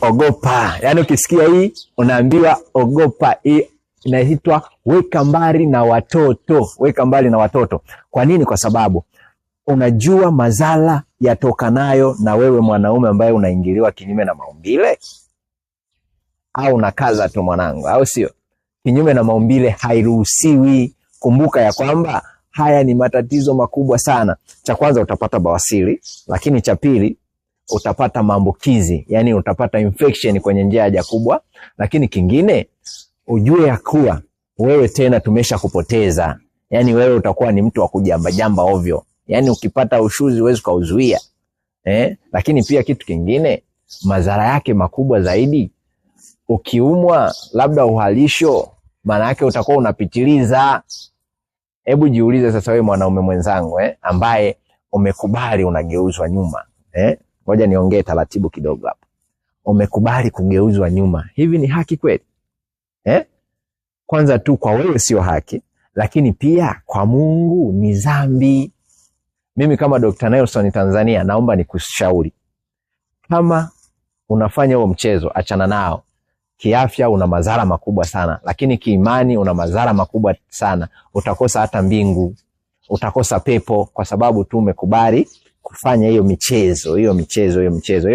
Ogopa. Yaani ukisikia hii unaambiwa ogopa. Hii inaitwa weka mbali na watoto. Weka mbali na watoto. Kwa nini? Kwa sababu unajua madhara yatokanayo na wewe mwanaume ambaye unaingiliwa kinyume na maumbile. Au unakaza tu mwanangu, au sio? Kinyume na maumbile hairuhusiwi. Kumbuka ya kwamba haya ni matatizo makubwa sana. Cha kwanza utapata bawasiri, lakini cha pili utapata maambukizi, yani utapata infection kwenye njia ya haja kubwa. Lakini kingine ujue ya kuwa wewe tena tumesha kupoteza. Yani wewe utakuwa ni mtu wa kujamba jamba ovyo. Yani ukipata ushuzi huwezi kauzuia. Lakini pia kitu kingine, madhara yake makubwa zaidi, ukiumwa labda uhalisho, maana yake utakuwa unapitiliza. Hebu jiulize sasa wewe mwanaume mwenzangu, ambaye umekubali unageuzwa nyuma. Ngoja niongee taratibu kidogo hapa. Umekubali kugeuzwa nyuma. Hivi ni haki kweli? Kwanza tu kwa wewe sio haki, lakini pia kwa Mungu ni dhambi. Mimi kama Dr. Nelson Tanzania naomba nikushauri. Kama unafanya huo mchezo, achana nao. Kiafya una madhara makubwa sana, lakini kiimani una madhara makubwa sana. Utakosa hata mbingu, utakosa pepo kwa sababu tu umekubali kufanya hiyo michezo. Hiyo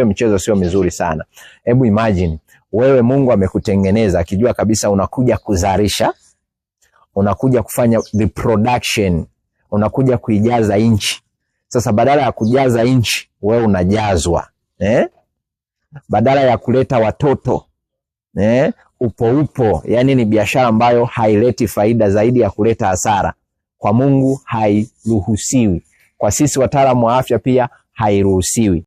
michezo sio mizuri sana. Hebu imagine wewe Mungu amekutengeneza akijua kabisa unakuja kuzalisha, unakuja kufanya reproduction, unakuja kuijaza inchi. Sasa badala ya kujaza inchi wewe unajazwa. Badala ya kuleta watoto, upo. Yani ni biashara ambayo haileti faida zaidi ya kuleta hasara. Kwa Mungu hairuhusiwi. Kwa sisi wataalamu wa afya pia hairuhusiwi.